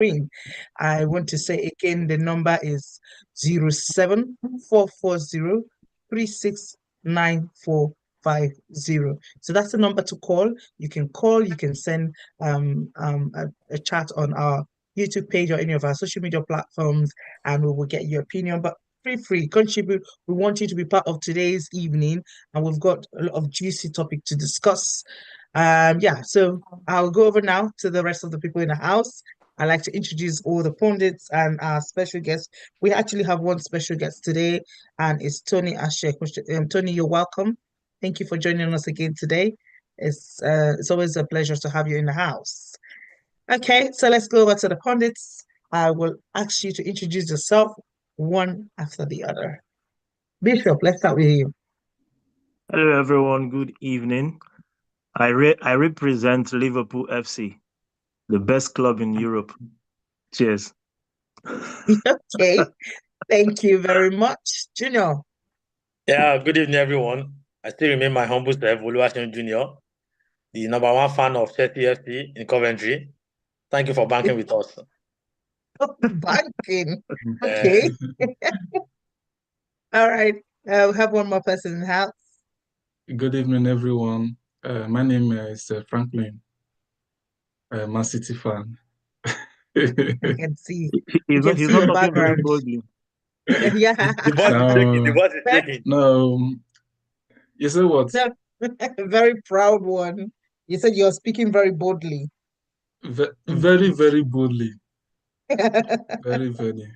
screen. I want to say again, the number is 07440369450. So that's the number to call. You can call, you can send a chat on our YouTube page or any of our social media platforms, and we will get your opinion. But feel free, contribute. We want you to be part of today's evening, and we've got a lot of juicy topic to discuss. Yeah, so I'll go over now to the rest of the people in the house. I'd like to introduce all the pundits and our special guests. We actually have one special guest today, and it's Tony Ashek. Tony, you're welcome. Thank you for joining us again today. It's always a pleasure to have you in the house. Okay, so let's go over to the pundits. I will ask you to introduce yourself one after the other. Bishop, let's start with you. Hello, everyone. Good evening. I represent Liverpool FC, the best club in Europe. Cheers. Okay, thank you very much. Junior. Yeah, good evening, everyone. I still remain my humble self, Oluwaseun Junior, the number one fan of Chelsea FC in Coventry. Thank you for banking with us. Banking. Okay. All right. We have one more person in the house. Good evening, everyone. My name is Franklin, Man City fan. I can see. He's not your talking very background. boldly. Yeah. The voice is shaking. The voice is shaking. No, you said what? No, very proud one. You said you're speaking very boldly. Very, very boldly. Very, very.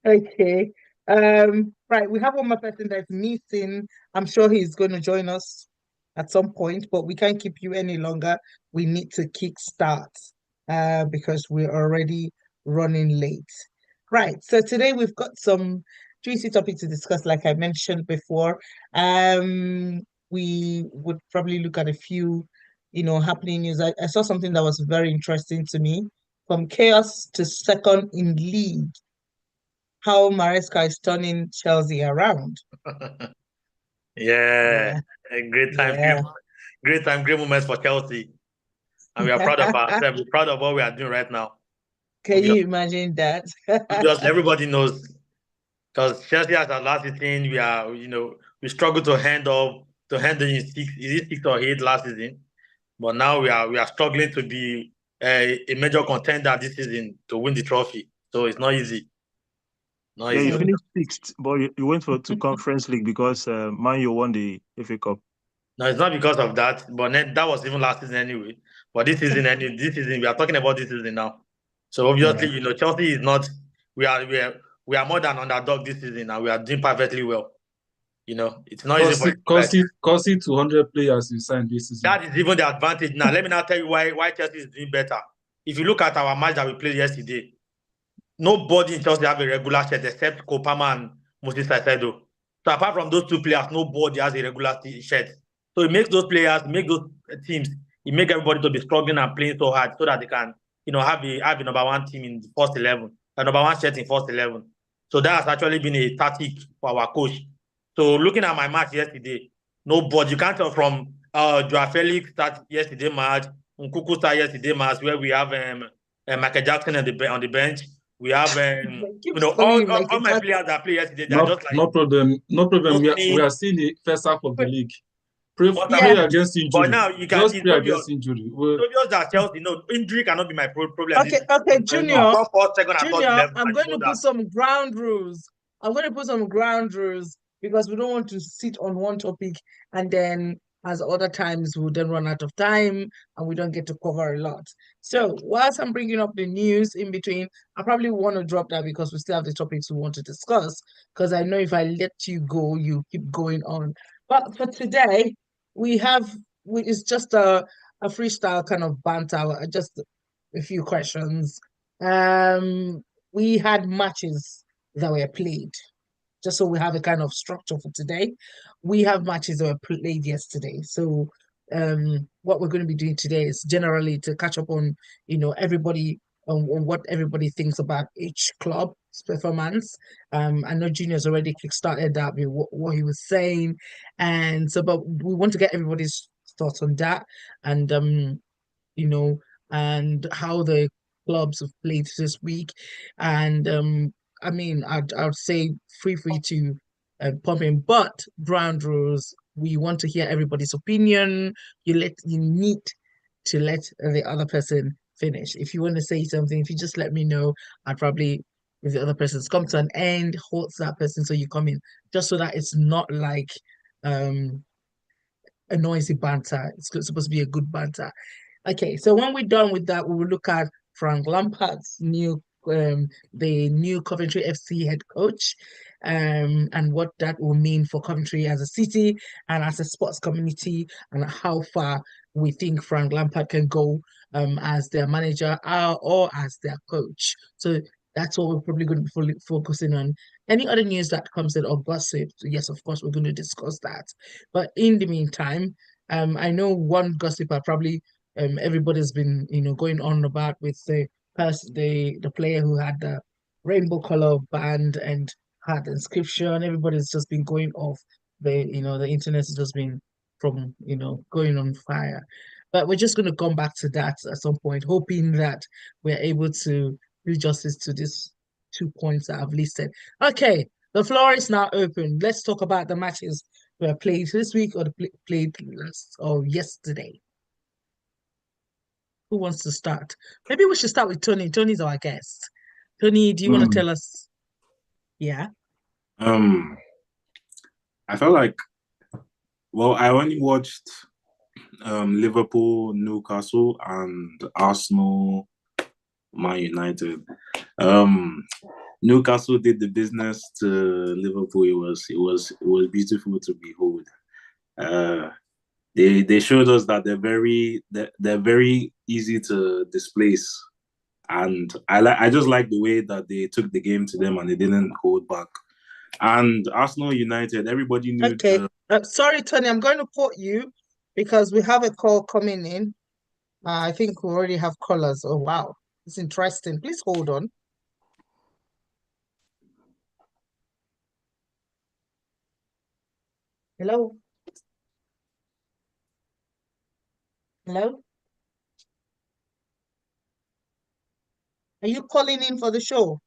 Okay. Right, we have one more person that's missing. I'm sure he's going to join us at some point, but we can't keep you any longer. We need to kick start because we're already running late. Right, so today we've got some juicy topics to discuss, like I mentioned before. We would probably look at a few, happening news. I saw something that was very interesting to me. From chaos to second in league, how Maresca is turning Chelsea around. Yeah, a great time, great time, great moments for Chelsea. And we are proud of ourselves. We're proud of what we are doing right now. Can you imagine that? Because everybody knows, because Chelsea has our last season, we struggle to handle in six or eight last season. But now we are struggling to be a major contender this season to win the trophy. So it's not easy. Yeah, you finished sixth, but you went to Conference League because Man U won the FA Cup. No, it's not because of that, but that was even last season anyway. But this season, we are talking about this season now. So obviously, Chelsea is not. We are more than underdog this season, and we are doing perfectly well. It's not easy for Costing 200 players you signed this season. That is even the advantage. Now, let me now tell you why Chelsea is doing better. If you look at our match that we played yesterday, nobody in Chelsea have a regular shirt except Kopama and Moses Caicedo. So apart from those two players, nobody has a regular shirt. So it makes those players, make those teams, it makes everybody to be struggling and playing so hard so that they can, have a number one team in the first 11, a number one shirt in first 11. So that has actually been a tactic for our coach. So looking at my match yesterday, nobody, you can't tell from Joao Felix start yesterday match, Nkuku start yesterday match where we have Michael Jackson on the bench. We have all my players that play yesterday. No problem. We are seeing the first half of the league. Pray against injury. But now you can pray against injury. Obvious that Chelsea, injury cannot be my problem. Okay, Junior. I'm going to put some ground rules. Because we don't want to sit on one topic and then as other times we'll then run out of time and we don't get to cover a lot. So whilst I'm bringing up the news in between, I probably want to drop that because we still have the topics we want to discuss, because I know if I let you go, you keep going on. But for today, it's just a freestyle kind of banter, just a few questions. We had matches that were played. Just so we have a kind of structure for today. We have matches that were played yesterday. So what we're going to be doing today is generally to catch up on, everybody on what everybody thinks about each club's performance. I know Junior's already kickstarted that with what he was saying. And so, but we want to get everybody's thoughts on that and, and how the clubs have played this week, and I mean, I'd say free to pump in, but ground rules. We want to hear everybody's opinion. You need to let the other person finish. If you want to say something, if you just let me know, I'd probably, if the other person's come to an end, hold that person so you come in, just so that it's not like a noisy banter. It's supposed to be a good banter. Okay, so when we're done with that, we will look at Frank Lampard's the new Coventry FC head coach, and what that will mean for Coventry as a city and as a sports community, and how far we think Frank Lampard can go, as their manager or as their coach. So that's what we're probably going to be fully focusing on. Any other news that comes in or gossip, yes, of course, we're going to discuss that. But in the meantime, I know one gossiper probably everybody's been going on about with the player who had the rainbow color band and had the inscription. Everybody's just been going off. The internet has just been from going on fire. But we're just going to come back to that at some point, hoping that we're able to do justice to these 2 points that I've listed. Okay, the floor is now open. Let's talk about the matches were played this week or played last or yesterday. Who wants to start? Maybe we should start with Tony. Tony's our guest. Tony, do you want to tell us? Yeah. I felt like, well, I only watched Liverpool, Newcastle, and Arsenal, Man United. Newcastle did the business to Liverpool. It was beautiful to behold. They showed us that they're very easy to displace, and I just like the way that they took the game to them and they didn't hold back. And Arsenal United, everybody knew. Okay, sorry, Tony, I'm going to put you because we have a call coming in. I think we already have callers. Oh wow, it's interesting. Please hold on. Hello. Hello? Are you calling in for the show?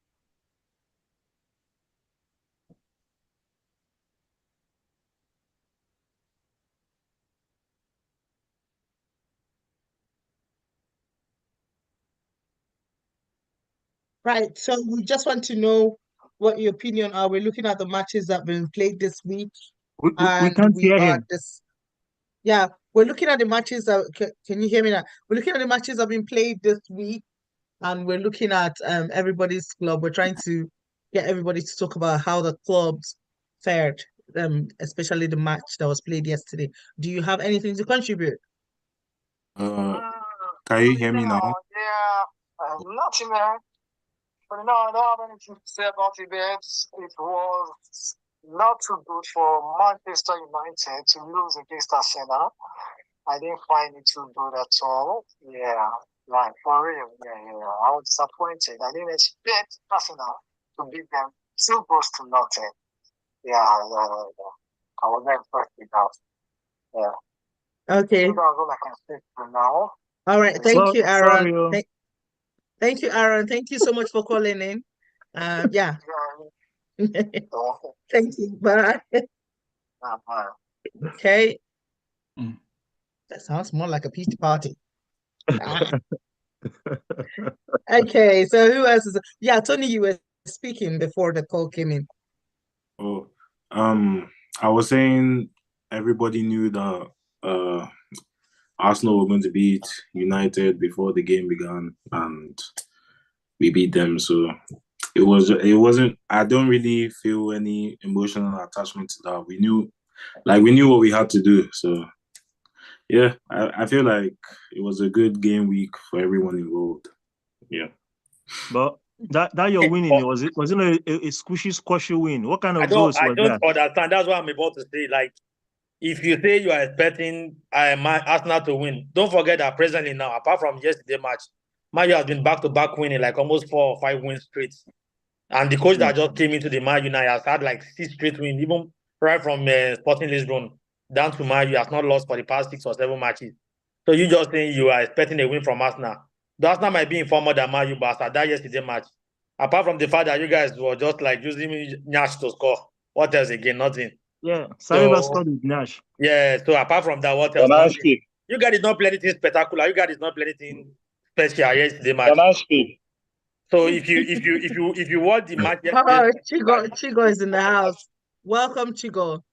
Right. So we just want to know what your opinion are. We're looking at the matches that have been played this week, We and can't we hear are him. this. Yeah, we're looking at the matches that. Can you hear me now? We're looking at the matches that have been played this week, and we're looking at everybody's club. We're trying to get everybody to talk about how the clubs fared, especially the match that was played yesterday. Do you have anything to contribute? Can you hear me now? Yeah, nothing, man. But no, I don't have anything to say about it, babes. It was not too good for Manchester United to lose against Arsenal. I didn't find it too good at all. Yeah, like for real. Yeah. I was disappointed. I didn't expect Arsenal to beat them 2-0. Yeah. I was very impressed with that. Yeah. Okay. So that's all I can say for now. All right. Thank you, Aaron. Sorry. Thank you, Aaron. Thank you so much for calling in. Yeah. Thank you. Bye. Bye. Okay. Mm. That sounds more like a peach party. Okay, so who else is? Yeah, Tony, you were speaking before the call came in. Oh, I was saying everybody knew that Arsenal were going to beat United before the game began, and we beat them. So it wasn't. I don't really feel any emotional attachment to that. We knew what we had to do. So yeah, I feel like it was a good game week for everyone involved. Yeah. But that your winning wasn't a squishy win. What kind I of don't goals was that? understand. That's what I'm about to say. Like, if you say you are expecting Arsenal to win, don't forget that presently now, apart from yesterday match, Man U has been back-to-back winning, like almost 4 or 5 wins straight. And the coach that just came into the Man United has had like 6 straight wins, even right from Sporting Lisbon down to Man U has not lost for the past 6 or 7 matches. So you just saying you are expecting a win from Arsenal. Arsenal might be informed than Man U, but after that yesterday match, apart from the fact that you guys were just like using Nash to score, what else again? Nothing. Yeah, Saliba scored with Nash. Yeah, so apart from that, what else? Can I Nothing. speak? You guys did not play anything spectacular. You guys did not play anything special yesterday match. Can I speak? So if you watch the match Oh, yesterday, Chigo is in the house. Welcome, Chigo.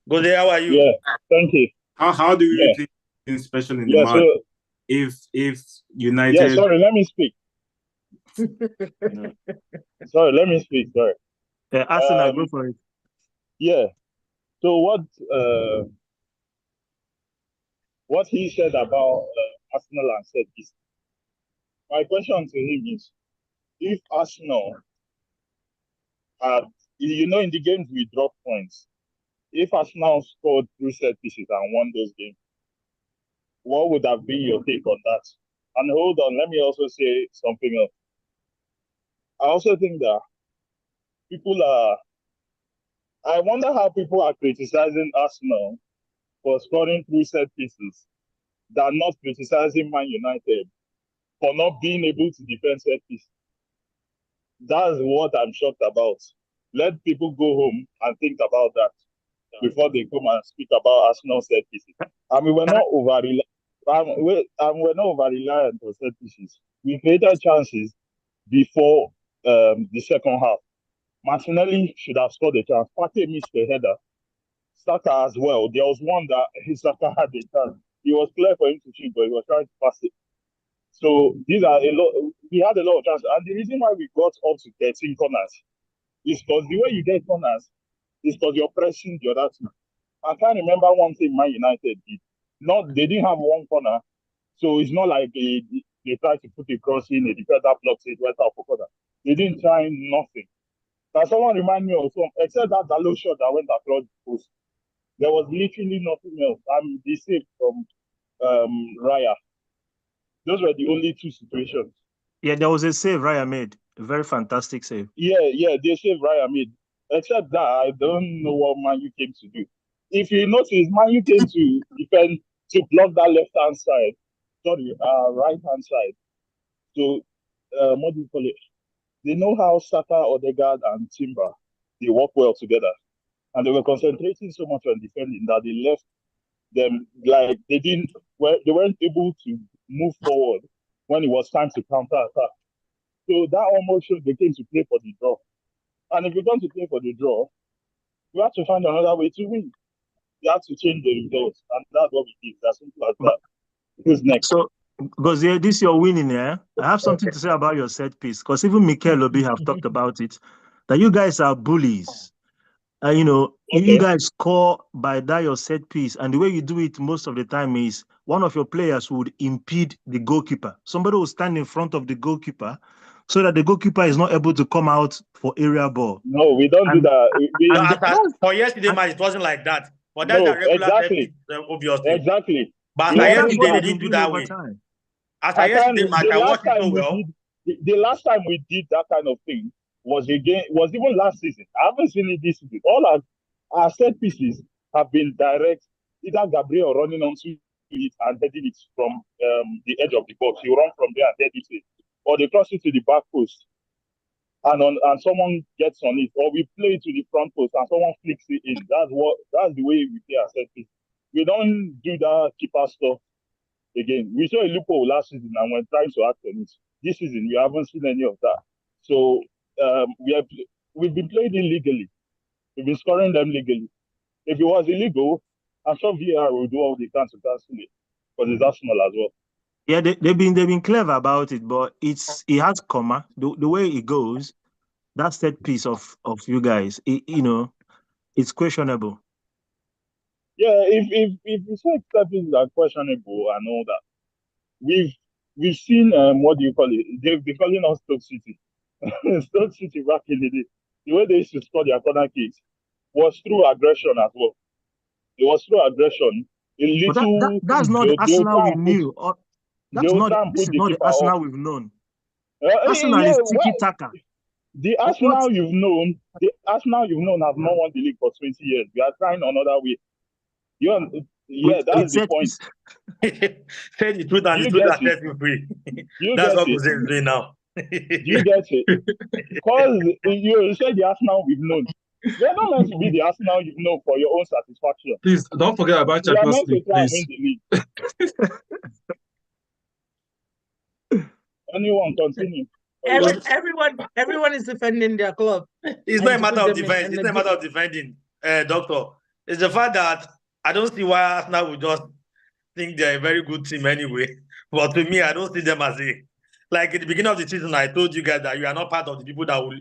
Go there. How are you? Yeah, thank you. How do we Yeah. play anything special in the Yeah, match so if United? yeah, sorry, let me speak. Sorry, let me speak. Sorry. Arsenal, go for it. Yeah. So what he said about Arsenal and said is, my question to him is, if Arsenal had, in the games we drop points, if Arsenal scored 3 set pieces and won those games, what would have been your take on that? And hold on, let me also say something else. I also think that I wonder how people are criticizing Arsenal for scoring 3 set pieces, than not criticizing Man United for not being able to defend set pieces. That's what I'm shocked about. Let people go home and think about that before they come and speak about Arsenal set pieces. And we're not over-reliant on set pieces. We created chances before the second half. Martinelli should have scored a chance. Partey missed a header. Saka as well. There was one that Saka had a chance. It was clear for him to shoot, but he was trying to pass it. So these are a lot. We had a lot of chances. And the reason why we got up to 13 corners is because the way you get corners is because you're pressing the other team. I can't remember one thing Man United did. They didn't have one corner. So it's not like they tried to put a cross in, a defender blocks it, went out for corner. They didn't try nothing. Can someone remind me of some, except that Dalot shot that went across the post? There was literally nothing else. The save from Raya. Those were the only 2 situations. Yeah, there was a save Raya made. A very fantastic save. Yeah, they saved Raya made. Except that, I don't know what Man U came to do. If you notice, Man U came to defend, to block that left-hand side. Sorry, right-hand side. So, what do you call it? They know how Saka, Odegaard, and Timber, they work well together. And they were concentrating so much on defending that they left them, like, they weren't able to move forward when it was time to counter-attack. So that almost showed they came to play for the draw. And if you're going to play for the draw, you have to find another way to win. You have to change the results. And that's what we did. As simple as that. Who's next? So, because this you're winning, yeah? I have something to say about your set piece. Because even Mikel Obi have talked about it. That you guys are bullies. You guys score by that your set piece. And the way you do it most of the time is one of your players would impede the goalkeeper. Somebody will stand in front of the goalkeeper so that the goalkeeper is not able to come out for area ball. No, we don't do that. For yesterday match, it wasn't like that. But that's a regular exactly. Obviously. Exactly. But yesterday, they didn't do that way. After yesterday match, I watched it so well. The last time we did that kind of thing was even last season. I haven't seen it this season. All our set pieces have been direct, either Gabriel running onto it and heading it from the edge of the box. You run from there and head it, or they cross it to the back post and someone gets on it, or we play it to the front post and someone flicks it in. That's the way we play our set piece. We don't do that keeper stuff again. We saw a loophole last season and we're trying to act on it. This season, we haven't seen any of that. So we've been playing illegally. We've been scoring them legally. If it was illegal, I'm sure VAR will do all they can to cancel it, because it's Arsenal as well. Yeah, they've been clever about it, but it has comma. The way it goes, that set piece of you guys, it's questionable. Yeah, if you say set pieces are questionable and all that, we've seen what do you call it? They've been calling us Stoke City. Stoke City back in the day. The way they used to score their corner kicks was through aggression as well. It was through aggression. That's not the Arsenal we knew. This is not the Arsenal we've known. Arsenal is tiki-taka. The Arsenal you've known have not won the league for 20 years. We are trying another way. Yeah, With that's the set point. piece. Say the truth and You the truth get will it. set you free. You That's get what it. Jose is doing now. Do you get it? Because you said the Arsenal we've known. We're not meant to be the Arsenal you've known for your own satisfaction. Please don't forget about We are Champions meant to League, try and please. win the league. Anyone continue? Everyone is defending their club. It's And not a to matter put of them in- defense. in It's a not a good- matter of defending, Doctor. It's the fact that I don't see why Arsenal would just think they're a very good team anyway. But to me, I don't see them as a like at the beginning of the season. I told you guys that you are not part of the people that will.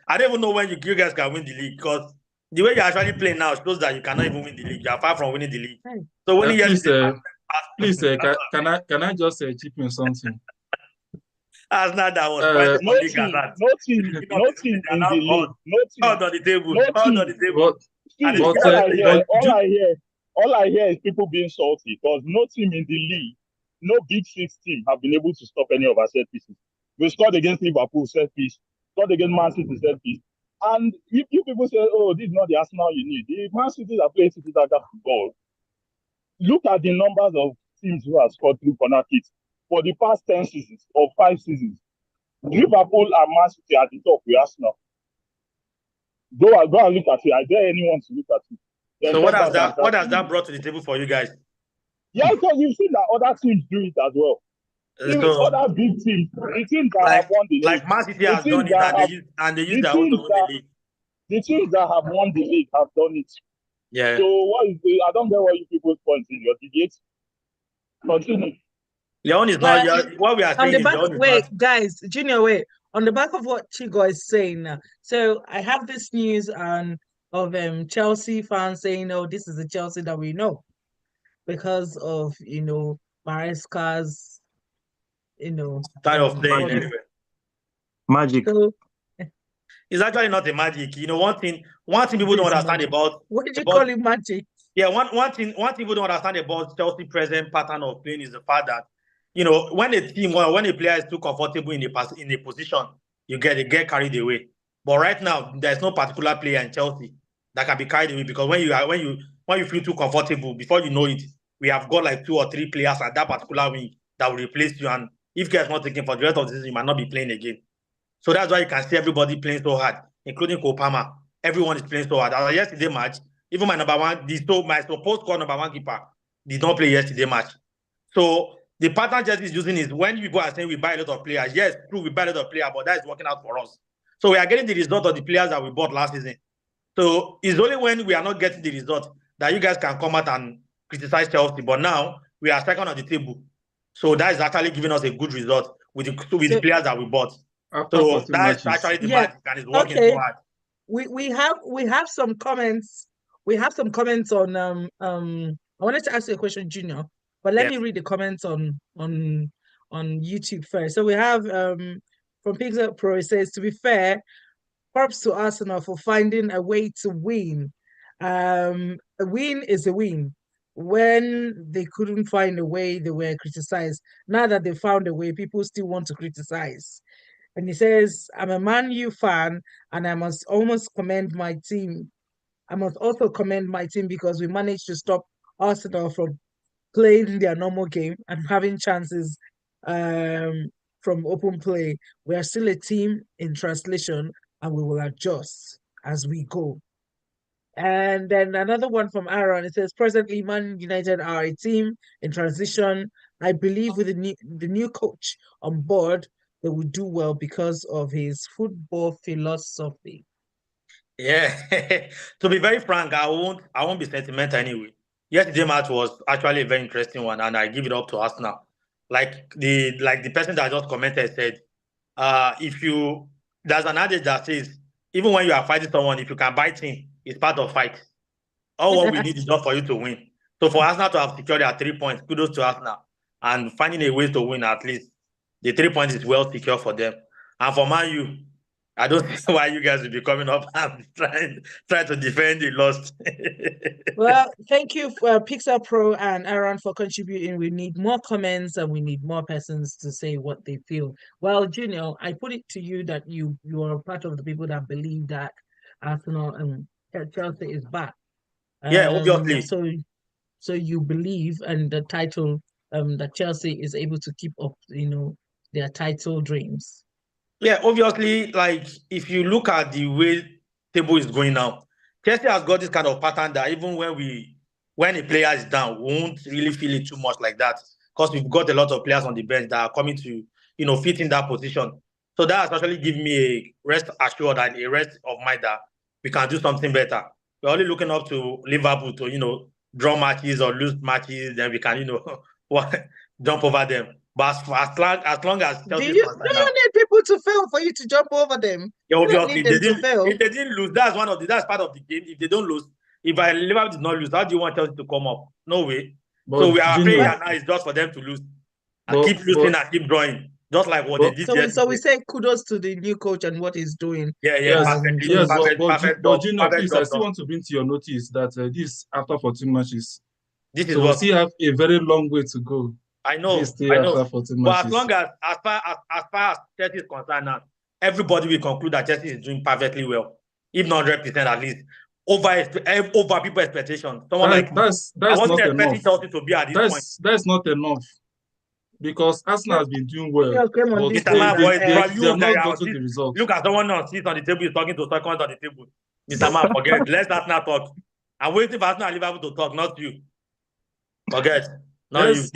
I don't even know when you guys can win the league because the way you're actually playing now shows that you cannot even win the league. You are far from winning the league. So winning Please, can I just chip in something? Arsenal that was fighting for league and that. No team in the league. No team. All on the table. No All team. on the table. All I hear is people being salty because no team in the league, no Big Six team have been able to stop any of our set pieces. We scored against Liverpool set piece, scored against Man City set piece. And if you people say, oh, this is not the Arsenal you need, the Man City that play City that football. Look at the numbers of teams who have scored through corner kicks for the past 10 seasons or 5 seasons. Liverpool and Man City at the top with Arsenal. Go and look at it. I dare anyone to look at it. Then so what has that brought to the table for you guys? Yeah, because you've seen that other teams do it as well. So, other big teams, the teams that have won the league. Like Man City has done it and they use their own to win the league. The teams that have won the league have done it. Yeah. So I don't get what you people's point is. Your debate. Continue. Your own is not what we are saying. Guys, Junior, wait. On the back of what Chigo is saying now. So I have this news of Chelsea fans saying, "Oh, this is the Chelsea that we know," because of Maresca's style of playing. Magic. So, it's actually not a magic. One thing people don't understand about. What did you call it, magic? Yeah, one thing people don't understand about Chelsea present pattern of playing is the fact that when a player is too comfortable in a position, you get carried away. But right now, there's no particular player in Chelsea that can be carried away because when you feel too comfortable, before you know it, we have got like 2 or 3 players at that particular wing that will replace you. And if care is not taken for the rest of the season, you might not be playing again. So that's why you can see everybody playing so hard, including Kopama. Everyone is playing so hard. As yesterday match, even my supposed core number 1 keeper did not play yesterday match. So the pattern Chelsea is using is when we go and say we buy a lot of players. Yes, true, we buy a lot of players, but that is working out for us. So we are getting the result of the players that we bought last season. So it's only when we are not getting the result that you guys can come out and criticize Chelsea. But now we are second on the table. So that is actually giving us a good result with the players that we bought. So that's actually the magic and it's working so hard. We have some comments. We have some comments on I wanted to ask you a question, Junior, but let me read the comments on YouTube first. So we have from Pixel Pro, it says, to be fair, props to Arsenal for finding a way to win. A win is a win. When they couldn't find a way, they were criticized. Now that they found a way, people still want to criticize. And he says, I'm a Man U fan, and I must almost commend my team. I must also commend my team because we managed to stop Arsenal from playing their normal game and having chances from open play. We are still a team in translation, and we will adjust as we go. And then another one from Aaron, it says, presently Man United are a team in transition. I believe with the new coach on board, they will do well because of his football philosophy. Yeah, to be very frank, I won't be sentimental anyway. Yesterday match was actually a very interesting one, and I give it up to Arsenal. Like the person that just commented said, there's an adage that says, even when you are fighting someone, if you can bite him, it's part of fight. All what we need is just for you to win. So for Arsenal to have secured their 3 points, kudos to Arsenal. And finding a way to win at least, the 3 points is well secure for them. And for Man U, I don't see why you guys will be coming up and trying to defend the lost. Well, thank you for Pixel Pro and Aaron for contributing. We need more comments and we need more persons to say what they feel. Well, Junior, I put it to you that you are part of the people that believe that Arsenal and Chelsea is back. Yeah, obviously. So So you believe and the title that Chelsea is able to keep up, their title dreams. Yeah, obviously, like if you look at the way table is going now, Chelsea has got this kind of pattern that even when a player is down, we won't really feel it too much like that because we've got a lot of players on the bench that are coming to fit in that position. So that has actually given me a rest assured and a rest of mind that we can do something better. We're only looking up to Liverpool to draw matches or lose matches, then we can jump over them. But as long as Do Chelsea is you concerned now. need people to fail for you to jump over them? Yeah, You don't obviously, need them to fail. if they didn't lose, that's part of the game. If they don't lose, if Liverpool did not lose, how do you want Chelsea to come up? No way. So But we are playing Junior, here now is just for them to lose and but keep losing but and keep drawing, just like what they but did So we yesterday. say kudos to the new coach and what he's doing. Yeah, yes, perfect but job, Junior, perfect please, I job still done. want to bring to your notice that this after 14 matches, This is so we what still have a very long way to go. I This know. still after 14 But as matches. long as far as Chelsea is concerned now, everybody will conclude that Chelsea is doing perfectly well, if not 100% at least, over people's expectations. Someone like me, That's I wasn't not enough. expecting Chelsea to be at this point. That's not enough because Arsenal has been doing well, Came on but this Mr. show Man, with an boy, air. they have not gotten the result. Look at someone else sits on the table, is talking to someone on the table. Mr. Man, forget. Let's Arsenal talk. I'm waiting for Arsenal and Liverpool to talk, not you. Forget. No, There's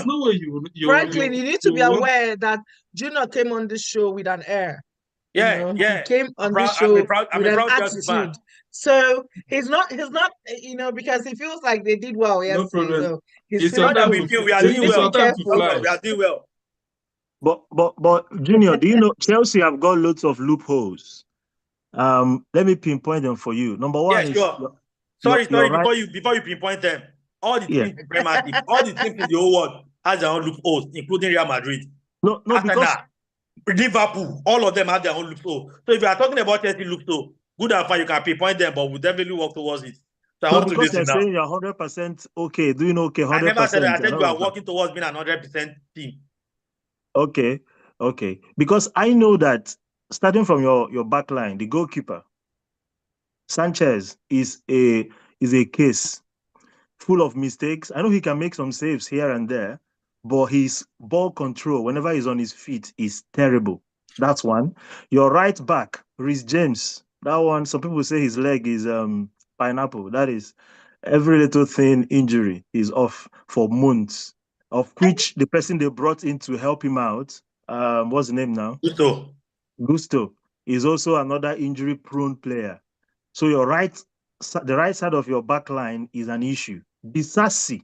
no way you Franklin, you need to be want... aware that Junior came on this show with an air. Yeah. He came on this I'm show a with an proud Chelsea fan. attitude. So he's not, because he feels like they did well No yesterday. problem. So he's It's your feeling time good. to we are So doing you need to well. be careful. We are doing well. But Junior, do you know Chelsea have got loads of loopholes? Let me pinpoint them for you. Number one is sorry. right. Before you pinpoint them, all the teams in Premier League, all the teams in the whole world has their own loopholes, including Real Madrid. No, because Liverpool, all of them have their own loophole. So if you are talking about Chelsea loophole, good and fine, you can pinpoint them, but we'll definitely work towards it. So I want to listen now. Saying you're 100% okay, doing okay, 100%. I never said that. I said you are working towards being an 100% team. Okay. Because I know that starting from your back line, the goalkeeper, Sanchez, is a case full of mistakes. I know he can make some saves here and there, but his ball control, whenever he's on his feet, is terrible. That's one. Your right back, Reece James, that one, some people say his leg is pineapple. That is, every little thing injury is off for months, of which the person they brought in to help him out, what's the name now? Gusto is also another injury-prone player. So the right side of your back line is an issue. Disasi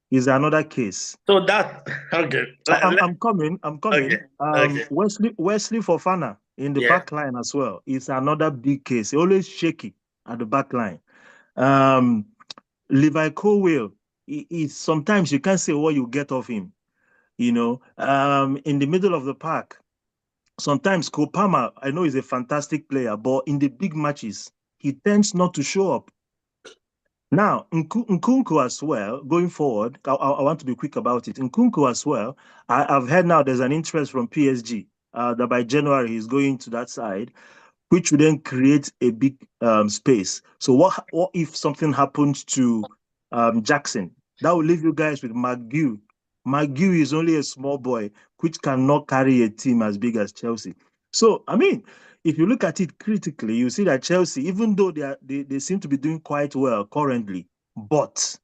is another case. So that's okay. I'm coming. Okay. Wesley Fofana in the back line as well is another big case. Always shaky at the back line. Levi Colwill is sometimes you can't say what you get off him. In the middle of the park, sometimes Kopama, I know he's a fantastic player, but in the big matches, he tends not to show up. Now, Nkunku as well, going forward, I want to be quick about it. Nkunku as well, I've heard now there's an interest from PSG that by January he's going to that side, which would then create a big space. So what if something happens to Jackson? That will leave you guys with McGew. McGew is only a small boy, which cannot carry a team as big as Chelsea. So, I mean, if you look at it critically, you see that Chelsea, even though they seem to be doing quite well currently, but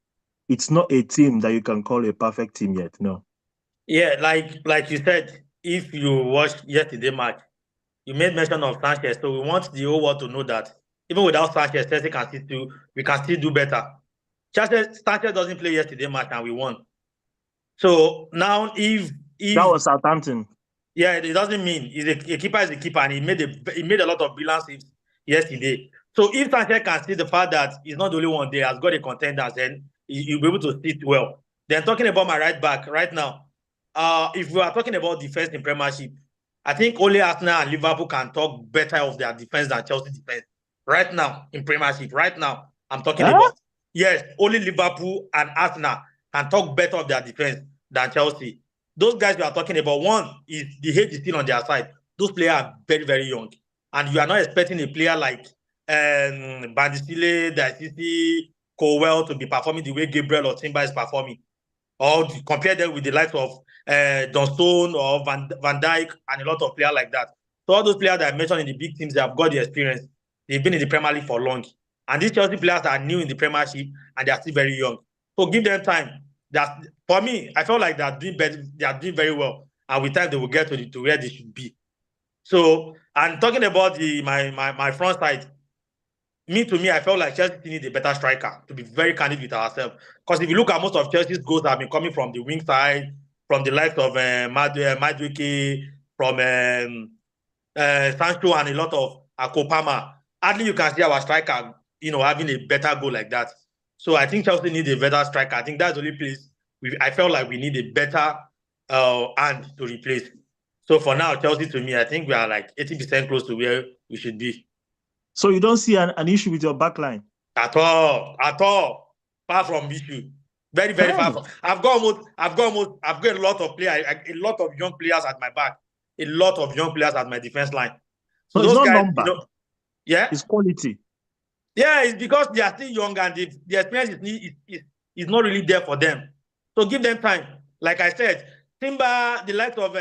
it's not a team that you can call a perfect team yet, no. Yeah, like you said, if you watched yesterday's match, you made mention of Sanchez, so we want the whole world to know that even without Sanchez, Chelsea we can still do better. Sanchez doesn't play yesterday's match and we won. So now if that was Southampton. Yeah, it doesn't mean a keeper is a keeper, and he made a lot of brilliant saves yesterday. So if Sanchez can see the fact that he's not the only one there, has got a contender, then he'll be able to sit well. Then talking about my right back right now, if we are talking about defense in Premiership, I think only Arsenal and Liverpool can talk better of their defense than Chelsea defense right now in Premiership. Right now, I'm talking about only Liverpool and Arsenal can talk better of their defense than Chelsea. Those guys we are talking about, one is the age is still on their side. Those players are very, very young. And you are not expecting a player like Bandisile, Daisisi, Cowell to be performing the way Gabriel or Timber is performing, or compare them with the likes of John Stone or Van Dijk and a lot of players like that. So all those players that I mentioned in the big teams, they have got the experience. They've been in the Premier League for long. And these Chelsea players are new in the Premiership and they are still very young. So give them time. For me, I felt like they are doing very well. And with time, they will get to where they should be. So, and talking about my front side, to me, I felt like Chelsea need a better striker, to be very candid with ourselves. Because if you look at most of Chelsea's goals have been coming from the wing side, from the likes of Madueke, from Sancho and a lot of Akopama. Hardly you can see our striker, having a better goal like that. So I think Chelsea need a better striker. I think that's the only place I felt like we need a better hand to replace. So for now, Chelsea, to me, I think we are like 80% close to where we should be. So you don't see an issue with your backline? At all. Far from issue. Very, very far from. I've got a lot of players, a lot of young players at my back, a lot of young players at my defense line. So those guys, number. Yeah, it's quality. Yeah, it's because they are still young and the experience is not really there for them. So give them time. Like I said, Timber, the likes of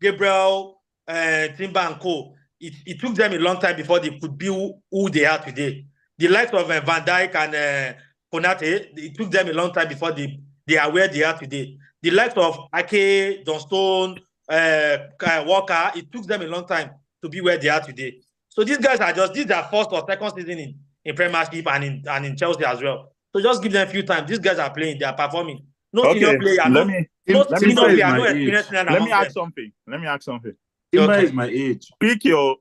Gabriel, Timber and Co. It took them a long time before they could be who they are today. The likes of Van Dijk and Konate, it took them a long time before they are where they are today. The likes of Ake, John Stone, Walker, it took them a long time to be where they are today. So these guys are these are first or second season in Premiership and in Chelsea as well. So just give them a few times. These guys are playing, they are performing. No senior player, no experience. Let me ask something. Timber is my age. Pick your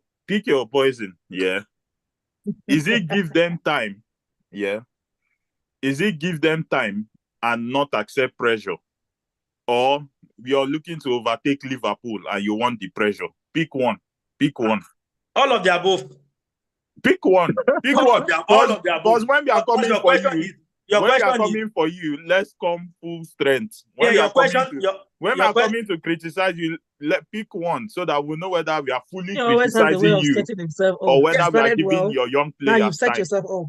poison. Yeah. Is it give them time? Yeah. Is it give them time and not accept pressure? Or you're looking to overtake Liverpool and you want the pressure? Pick one. All of the above. Pick one. All of the above. Because when we are coming for you, for you, let's come full strength. When we are coming to criticize you, pick one so that we know whether we are fully criticizing you or whether we are giving your young players now you've set time. yourself up.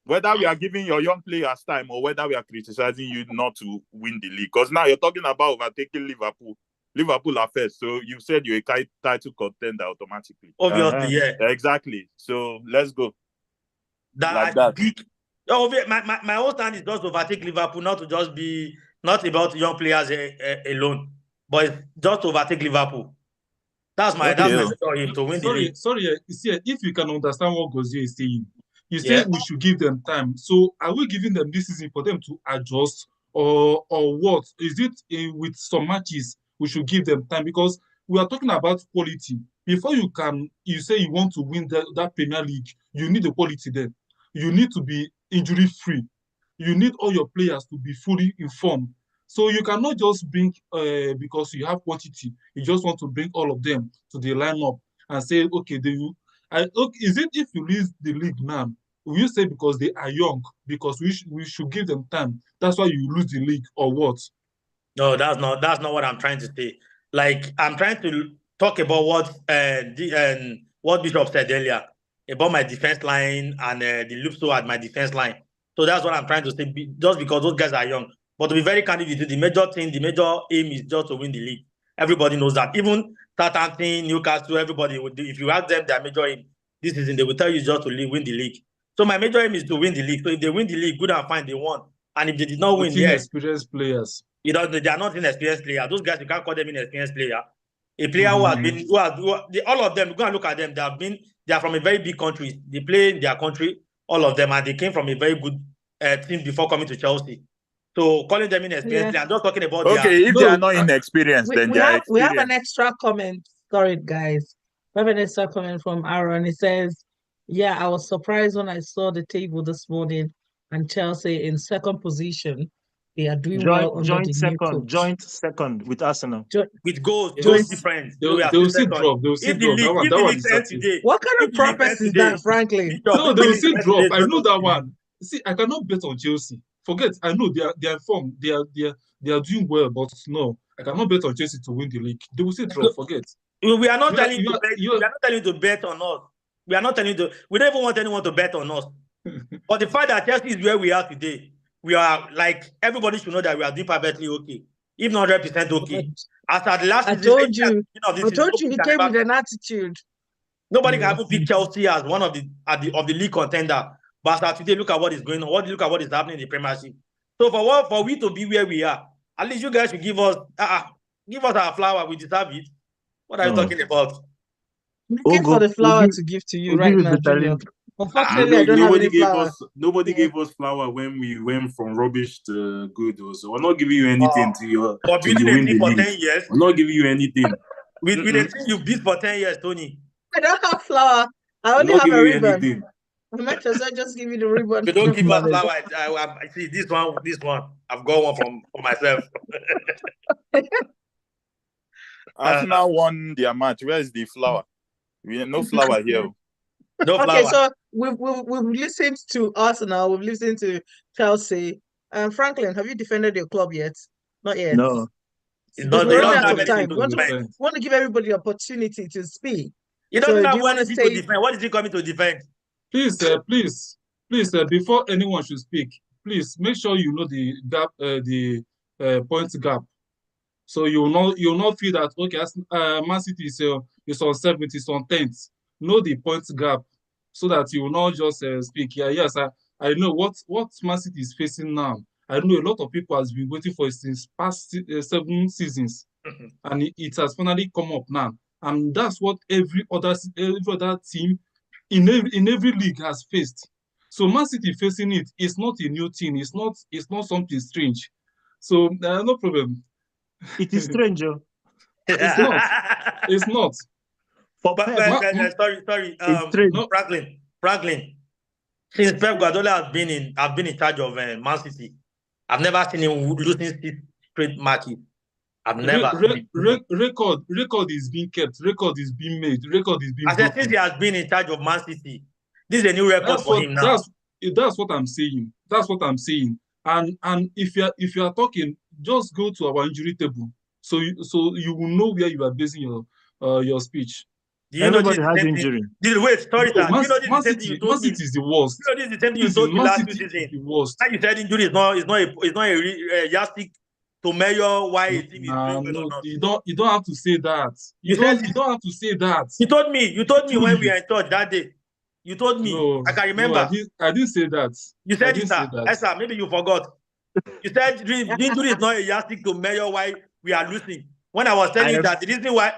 Whether we are giving your young players time or whether we are criticizing you not to win the league. Because now you're talking about overtaking Liverpool. Liverpool are first, so you said you're a title contender automatically. Obviously, yeah. Exactly. So let's go. My whole stand is just to overtake Liverpool, not to just be not about young players alone, but it's just to overtake Liverpool. That's my story to win the league. Sorry, if you can understand what Gozie is saying, you say we should give them time. So are we giving them this season for them to adjust, or what? Is it with some matches we should give them time? Because we are talking about quality. Before you say you want to win that Premier League, you need the quality there. You need to be injury-free. You need all your players to be fully informed. So you cannot just bring, because you have quantity, you just want to bring all of them to the lineup and say, okay, is it if you lose the league now, will you say because they are young, because we should give them time, that's why you lose the league, or what? No, that's not what I'm trying to say. Like, I'm trying to talk about what Bishop said earlier about my defense line and the Lupso at my defense line. So that's what I'm trying to say, just because those guys are young. But to be very candid with you, the major aim is just to win the league. Everybody knows that. Even Southampton, Newcastle, everybody would do. If you ask them their major aim this season, they will tell you just to win the league. So my major aim is to win the league. So if they win the league, good and fine, they won. And if they did not win, inexperienced players. They are not inexperienced players. Those guys, you can't call them inexperienced player. A player who has been, all of them, go and look at them. They are from a very big country. They play in their country, all of them, and they came from a very good team before coming to Chelsea. So calling them inexperienced, I'm just talking about. If they are not inexperienced, then we have an extra comment. Sorry, guys. We have an extra comment from Aaron. He says, "Yeah, I was surprised when I saw the table this morning and Chelsea in second position. They are doing well under the new coach. Joint second with Arsenal. With goals different. They will see drop. They will see drop. That one is certain. What kind of prophecy is that, frankly? No, they will see drop. I know that one. See, I cannot bet on Chelsea. Forget. I know they are formed. They are doing well, but no, I cannot bet on Chelsea to win the league. They will see drop. Forget. We are not telling you to bet. We are not telling you to bet on us. We are not telling you to. We don't even want anyone to bet on us. But the fact that Chelsea is where we are today, we are like everybody should know that we are doing perfectly okay, if not 100% okay. As at the last I season, told you. of this I season, told you he came with an attitude. nobody can even pick Chelsea as one of the league contender. But as today, look at what is going on. Look at what is happening in the Premiership. So for we to be where we are, at least you guys should give us our flower. We deserve it. What are you talking about? Looking for the flower to give to you right now, Junior. Unfortunately, I don't have any flower. Nobody gave us flower when we went from rubbish to good. So we're not giving you anything to you win the for league. 10 years. We're not giving you anything. With the thing you beat for 10 years, Tony. I don't have flower. I only have a ribbon. I might as well just give you the ribbon. You don't give us flower. I see this one. I've got one for myself. Arsenal won their match. Where is the flower? We have no flower here. No flower. Okay, so we've listened to Arsenal. We've listened to Chelsea. Franklin, have you defended your club yet? Not yet. No. We're running out of time. We want to give everybody the opportunity to speak. You don't have anything to defend. What is he coming to defend? Please, before anyone should speak, please make sure you know the gap, the points gap. So you'll not feel that okay, Man City is on 7th, it's on 10th. Know the points gap so that you will not just speak. Yeah, yes, I know what Man City is facing now. I know a lot of people has been waiting for it since past 7 seasons, and it has finally come up now. And that's what every other team in every league has faced. So Man City facing it is not a new thing. It's not something strange. So no problem. It is strange. It's not. It's not. Sorry. No, Franklin. Since Pep Guardiola has been in charge of Man City, I've never seen him losing 6 straight matches. I've never seen record is being kept. Record is being made. Record is being. Since he has been in charge of Man City, this is a new record for him now. That's what I'm saying. That's what I'm saying. And if you are talking, just go to our injury table, so you will know where you are basing your speech. Everybody has injury. Wait, sorry, sir. Man City is the worst. You know, this is the same thing you told me last season. How you said injury is not a yardstick to measure why a team is doing well or not. You don't have to say that. You don't have to say that. You told me when we were in church that day. You told me. No, I can remember. No, I didn't say that. You said it, sir. Yes, sir. Maybe you forgot. You said the injury is not a yardstick to measure why we are losing. When I was telling you that the reason why,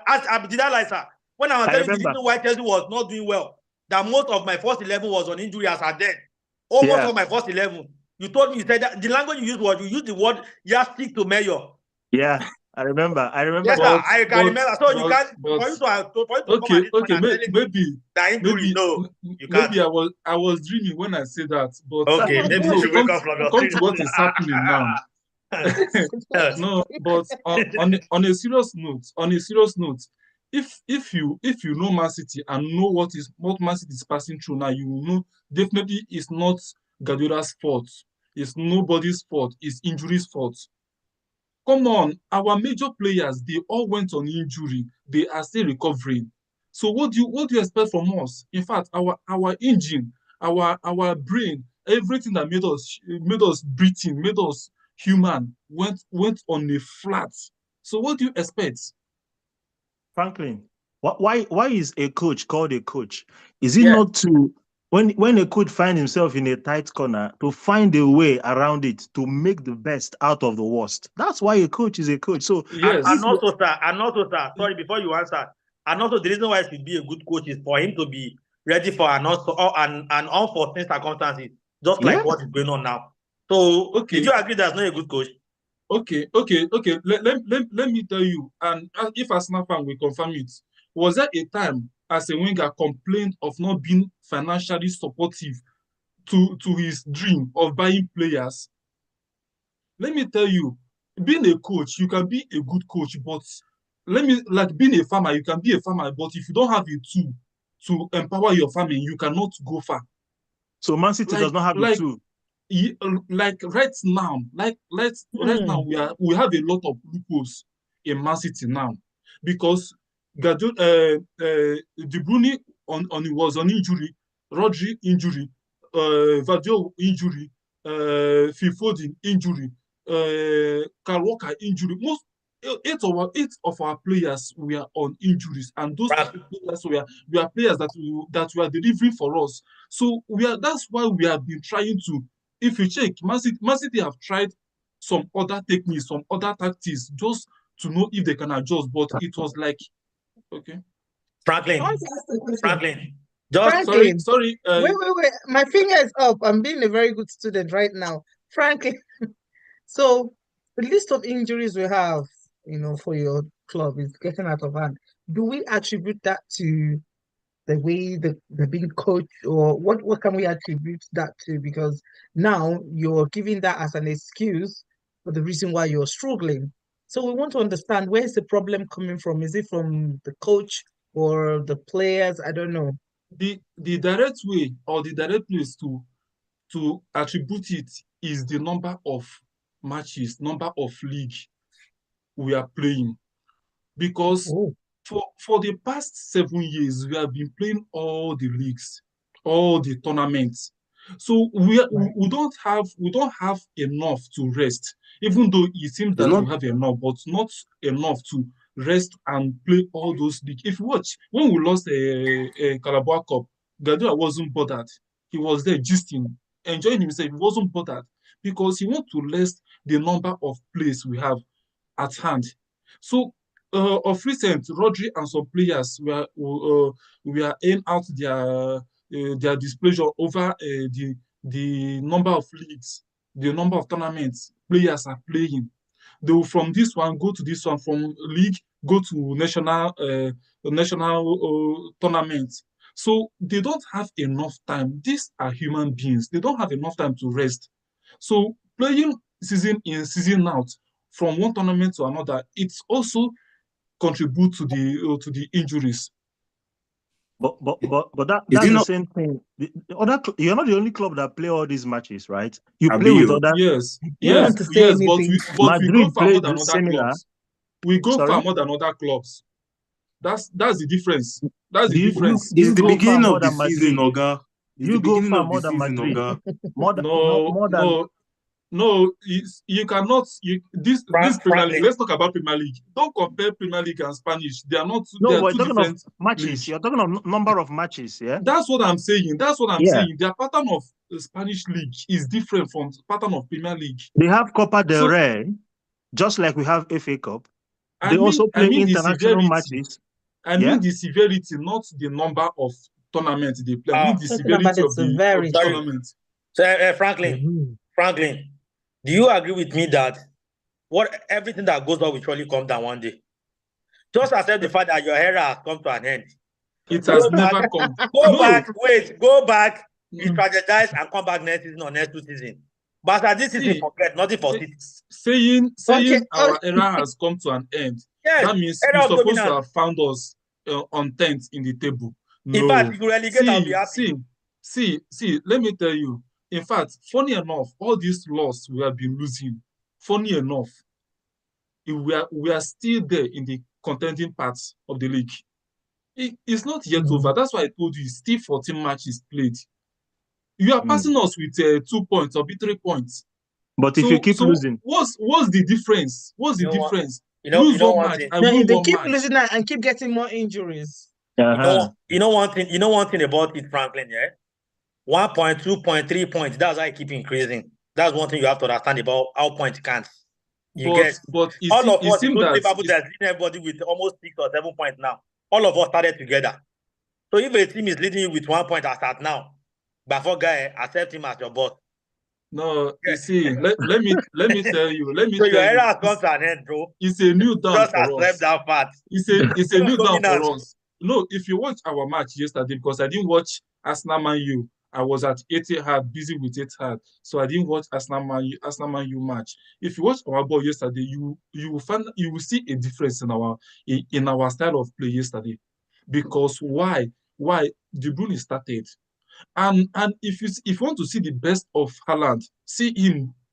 did I lie, sir? When I was telling you the reason why Chelsea was not doing well, that most of my first 11 was on injury as at then. Almost all my first 11. You told me, you said that the language you used was, you used the word yardstick to measure. Yeah, I remember. Yes, sir, I can remember. So you can't, for you to okay, maybe that injury, no, you can't. Maybe I was dreaming when I said that, but okay, maybe you should wake up from your come to what is happening now. No, but on a serious note, if you know Man City and know what Man City is passing through now, you will know definitely it's not Guardiola's fault. It's nobody's fault. It's injury's fault. Come on, our major players, they all went on injury. They are still recovering. So what do you expect from us? In fact, our engine, our brain, everything that made us breathing, made us human, went on a flat. So what do you expect? Franklin, why is a coach called a coach? Is it not to when a coach finds himself in a tight corner, to find a way around it to make the best out of the worst? That's why a coach is a coach. So yes. And also, sir, sorry, before you answer, and also the reason why he should be a good coach is for him to be ready for an unforeseen circumstances, just like what is going on now. So did you agree that's not a good coach? Okay. Let me tell you, and if Arsenal fan will confirm it, was there a time as a winger complained of not being financially supportive to his dream of buying players? Let me tell you, being a coach, you can be a good coach, but being a farmer, you can be a farmer, but if you don't have a tool to empower your farming, you cannot go far. So Man City does not have a tool. Right now, we have a lot of loopholes in Man City now, because De Bruyne was on injury, Rodri injury, Vadio injury, Phil Foden injury, Kyle Walker injury. Most eight of our players were on injuries, and those players were players that were delivering for us. So that's why we have been trying to. If you check, Man City have tried some other techniques, some other tactics, just to know if they can adjust. But it was like, okay, Franklin, Franklin, sorry. Wait. My finger is up. I'm being a very good student right now. Franklin, so the list of injuries we have, for your club is getting out of hand. Do we attribute that to the way they're being coached, or what can we attribute that to? Because now you're giving that as an excuse for the reason why you're struggling. So we want to understand, where's the problem coming from? Is it from the coach or the players? I don't know. The direct way or the direct place to attribute it is the number of matches, number of league we are playing. Because for the past 7 years, we have been playing all the leagues, all the tournaments. So we don't have enough to rest, even though it seems that we have enough, but not enough to rest and play all those leagues. If you watch, when we lost a Carabao Cup, Guardiola wasn't bothered. He was there gisting, enjoying himself. He wasn't bothered because he wants to rest the number of plays we have at hand. So of recent, Rodri and some players were airing out their displeasure over the number of leagues, the number of tournaments players are playing. They will from this one go to this one, from league go to national tournaments. So they don't have enough time. These are human beings. They don't have enough time to rest. So playing season in, season out from one tournament to another, it's also contribute to the injuries. But that's the same thing. You're not the only club that play all these matches, right? You play with other. Yes. But we go far more than other clubs. We go far more than other clubs. That's the difference. That's the difference. It's the beginning of the season, Oga. You go far more than Madrid. No, you cannot. This Premier League. Let's talk about Premier League. Don't compare Premier League and Spanish. They are not. No, we're talking of matches. Leagues. You're talking of number of matches. Yeah. That's what I'm saying. Saying. Their pattern of the Spanish league is different from the pattern of Premier League. They have Copa del Rey, just like we have FA Cup. They also play international matches. I mean the severity, not the number of tournaments they play. I mean the severity of the tournament. So, Franklin, do you agree with me that everything that goes on will surely come down one day? Just accept the fact that your era has come to an end. It has never come. Go back, strategize, and come back next season or next 2 seasons. But at this season, forget nothing for City. Saying our era has come to an end. Yes, that means you're supposed to have found us on 10th in the table. No. In fact, if you relegate, I'll be happy. See, let me tell you. In fact, funny enough, all these losses we have been losing, funny enough, we are still there in the contending parts of the league. It's not yet over. That's why I told you, still 14 matches played. You are passing us with 2 points or 3 points. But if you keep losing, what's the difference? What's the difference? Lose one match. They keep losing and keep getting more injuries. You know one thing about it, Franklin, yeah? 1 point, 2 point, 3 points. That's why I keep increasing. That's one thing you have to understand about how points counts. But all of us, Liverpool, that's leading everybody with almost 6 or 7 points now. All of us started together. So if a team is leading you with 1 point as at now, before guy, accept him as your boss. No, you see, let me tell you. So your era has come to an end, bro. It's a new down just for us. That part. It's a new down for us. No, if you watch our match yesterday, because I didn't watch Arsenal Man U. I was at Etihad, busy with Etihad, so I didn't watch Arsenal Man U match. If you watch our ball yesterday, you will see a difference in our style of play yesterday. Because why De Bruyne started, and if you want to see the best of Haaland,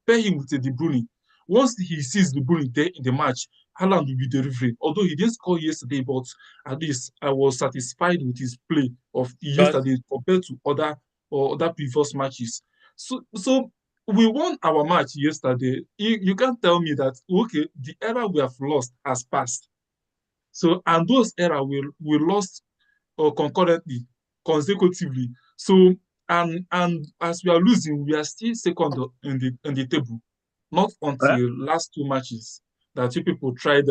pair him with De Bruyne. Once he sees De Bruyne there in the match, Haaland will be delivering. Although he didn't score yesterday, but at least I was satisfied with his play of yesterday compared to or other previous matches. So we won our match yesterday. You can't tell me that, okay, the era we have lost has passed. So, and those era we lost concurrently, consecutively. So, and as we are losing, we are still second in the table. Not until last two matches that you people tried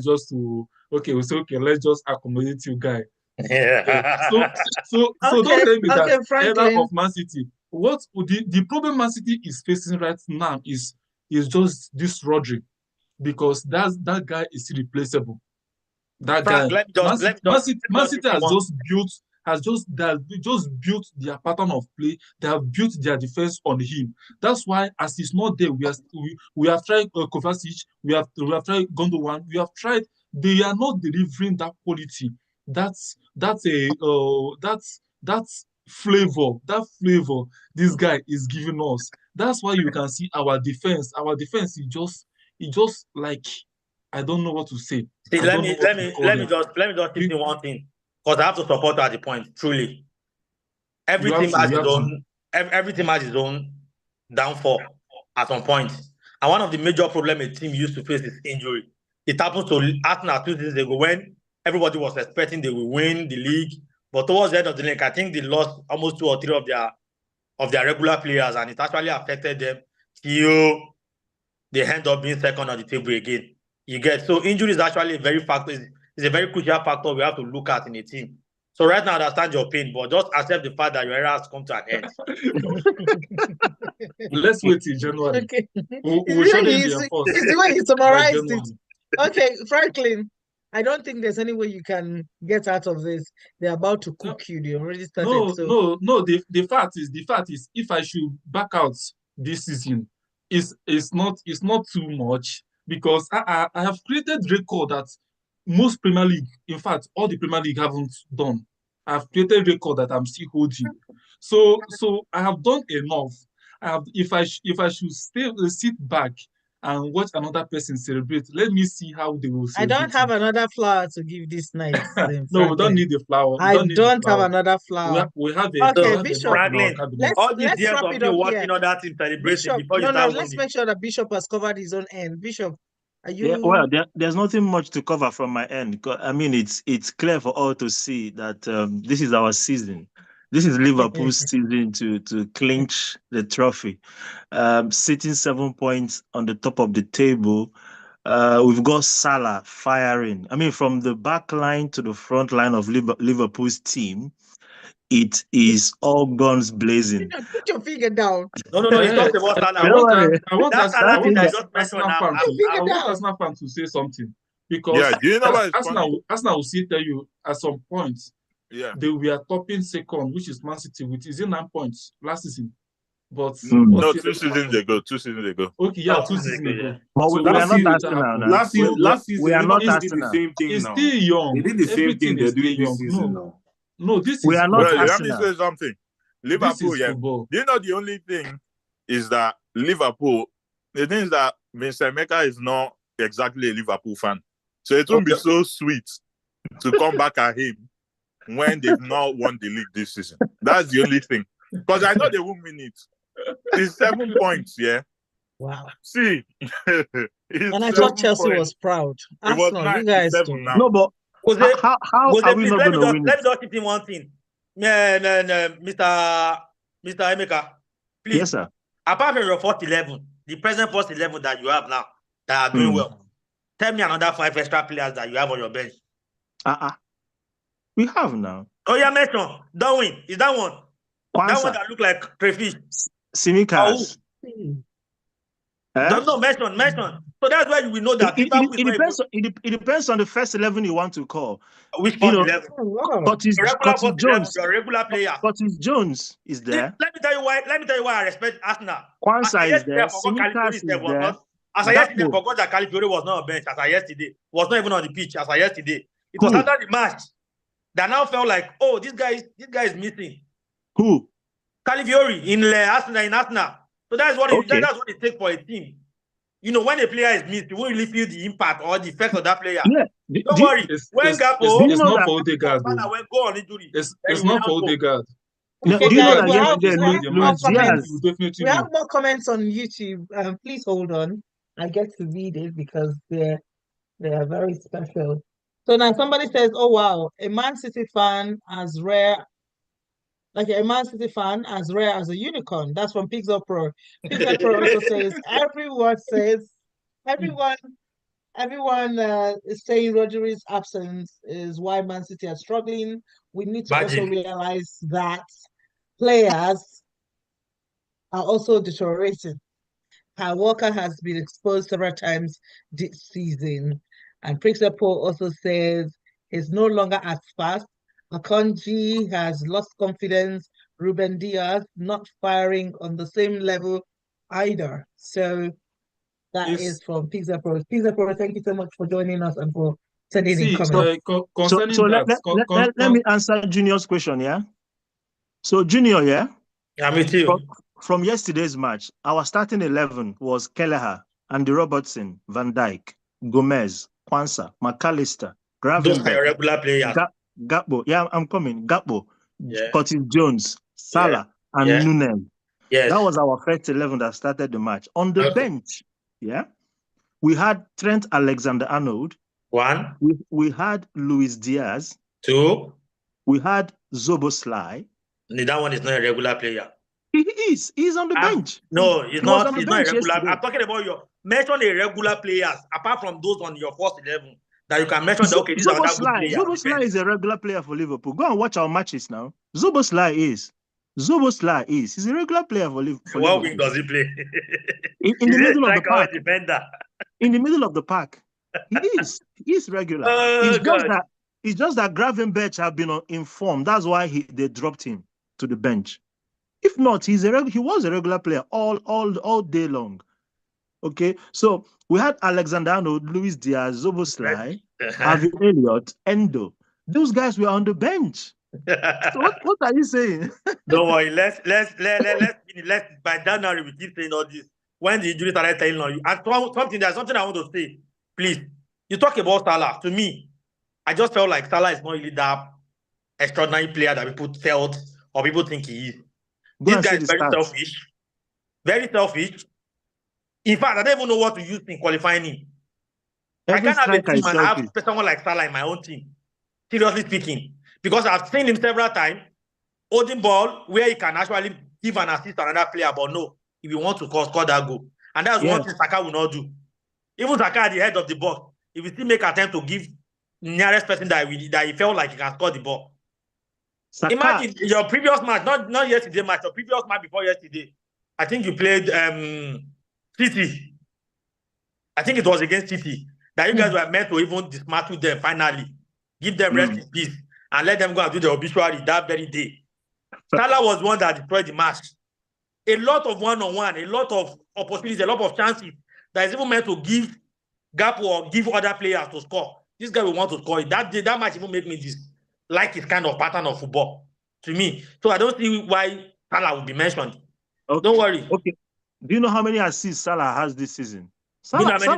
just to, okay, we say, okay, let's just accommodate you guys. So don't tell me that era of Man City. What the problem Man City is facing right now is just this Rodri, because that guy is irreplaceable. That Frank, guy, Man City has just built their pattern of play. They have built their defense on him. That's why, as he's not there, we have tried Kovacic, we have tried Gundogan, we have tried. They are not delivering that quality. That's flavor. That flavor this guy is giving us. That's why you can see our defense. Our defense is just like, I don't know what to say. See, let me just tip you one thing, because I have to support at the point. Truly, every team has its own downfall at some point, and one of the major problems a team used to face is injury. It happened to Arsenal 2 seasons ago when everybody was expecting they will win the league, but towards the end of the league, I think they lost almost 2 or 3 of their regular players, and it actually affected them till they end up being second on the table again. You get, so injury is actually a very crucial factor we have to look at in a team. So right now, I understand your pain, but just accept the fact that your era has come to an end. Let's wait till January. Okay. We'll show them the force. It's the way he summarized it. Okay, Franklin, I don't think there's any way you can get out of this. They're about to cook you. They already started. No. The fact is, if I should back out this season, it's not too much, because I have created record that most Premier League, in fact, all the Premier League haven't done. I've created record that I'm still holding. So I have done enough. If I should sit back and watch another person celebrate, let me see how they will celebrate. I don't have another flower to give this night. No, we don't need the flower. I don't have another flower. We have Bishop. Franklin, let's wrap it up watching other teams celebrating Bishop, before you start. Let's make sure that Bishop has covered his own end. Bishop, are you? Yeah, well, there's nothing much to cover from my end. I mean, it's clear for all to see that this is our season. This is Liverpool's season to clinch the trophy. Sitting 7 points on the top of the table. We've got Salah firing. I mean, from the back line to the front line of Liverpool's team, it is all guns blazing. Put your finger down. No, it's not about Salah. I want Arsenal fans to say something, because do you know what Arsenal will still tell you at some point. Yeah, they were topping second, which is Man City, with 9 points last season. But no, 2 seasons ago. Okay, 2 seasons ago. But we are not Arsenal now. Last season, we are not Arsenal. Did the same thing. It's now. still young. They did the same thing they're doing this season now. No, this we is are not Arsenal. Arsenal. Let me say something. Liverpool, football. Do you know the only thing is that Liverpool, the thing is that Vincent Meka is not exactly a Liverpool fan. So it won't be so sweet to come back at him when they've not won the league this season. That's the only thing. Because I know they won't win it. It's 7 points, yeah? Wow. See. And I thought Chelsea was proud. Arsenal, you guys do. No, but how are we not going to win Let me just tip in one thing. Mr. Emeka, please. Yes, sir. Apart from your first 11, the present first 11 that you have now, that are doing well, tell me another 5 extra players that you have on your bench. We have now. Oh, yeah, mention. Darwin. Is that one? Kwanzaa. That one that look like crayfish. Simikas. No, mention. So that's why you will know that it depends on the first 11 you want to call. Which first 11? Curtis Jones. Your regular player. Curtis Jones is there. Let me tell you why I respect Arsenal. Kwanzaa is there. Simikas is there. As I yesterday, I forgot that Califiori was not on bench. As I yesterday, was not even on the pitch. As I yesterday, it was after the match that now felt like, oh, this guy is missing. Who? Califiori in Arsenal. So that's what it takes for a team. You know, when a player is missed, you won't really feel the impact or the effect of that player. Yeah. Don't worry. When Gapo, it's not for Odegaard. Go on injury. It's not for Odegaard. No, Okay, do you know guys, that we have yesterday more Luis comments. Diaz? We have more comments on YouTube. Please hold on. I get to read it because they are very special. So now somebody says, "Oh wow, a Man City fan as rare, like a Man City fan as rare as a unicorn." That's from Pixel Pro. Pixel Pro also says, everyone is saying Rodri's absence is why Man City are struggling. We need to also Magic. realize that players are also deteriorating. Kyle Walker has been exposed several times this season. And Pixel Pro also says he's no longer as fast. Akonji has lost confidence. Ruben Diaz not firing on the same level either. So that is from Pizza Pro. Pizza Pro, thank you so much for joining us and for sending in comments. Concerning Let me answer Junior's question, yeah? So, Junior, yeah? Yeah, me too. From yesterday's match, our starting 11 was Kelleher, Andy Robertson, Van Dijk, Gomez, Kwanzaa, McAllister, Those are your Gravenberch, regular players. Gakpo. Yeah, I'm coming. Gakpo, Yeah. Curtis Jones, Salah, and Yeah. Nunes. Yes. That was our first 11 that started the match. On the bench, yeah, we had Trent Alexander-Arnold. One. We had Luis Diaz. Two. We had Szoboszlai. That one is not a regular player. He is. He's on the bench. No, he's not. On He's the not a bench regular. yesterday. I'm talking about mention a regular players apart from those on your first 11 that you can mention. Okay, these are other good players. Szoboszlai is a regular player for Liverpool. Go and watch our matches now. Szoboszlai is. He's a regular player for Liverpool. What wing does he play? In the middle of the park. Defender. In the middle of the park. He is. He's regular. It's just that Gravenberch have been informed. That's why they dropped him to the bench. If not, he was a regular player all day long. Okay, so we had Alexander-Arnold, Luis Diaz, Szoboszlai, Harvey Elliott, Endo. Those guys were on the bench. So what are you saying? Don't worry. Let's by January we keep saying all this. When the injury started telling on you, and there's something I want to say. Please, you talk about Salah. To me, I just felt like Salah is not really that extraordinary player that people felt or people think he is. This guy is very selfish. Very selfish. In fact, I don't even know what to use in qualifying him. I can't have a team and have someone like Salah in my own team. Seriously speaking. Because I've seen him several times holding ball where he can actually give an assist to another player, but no, if you want to score that goal. And that's one thing Saka will not do. Even Saka at the head of the box, if he still make attempt to give nearest person that he felt like he can score the ball. Saka. Imagine your previous match, not yesterday match, your previous match before yesterday. I think you played City. I think it was against City that you guys were meant to even dismantle them finally. Give them rest in peace and let them go and do the obituary that very day. Salah was one that destroyed the match. A lot of one-on-one, a lot of opportunities, a lot of chances that is even meant to give gap or give other players to score. This guy will want to score it. That match even make me like his kind of pattern of football to me. So I don't see why Salah will be mentioned. Okay. Don't worry. Okay. Do you know how many assists Salah has this season? Salah is how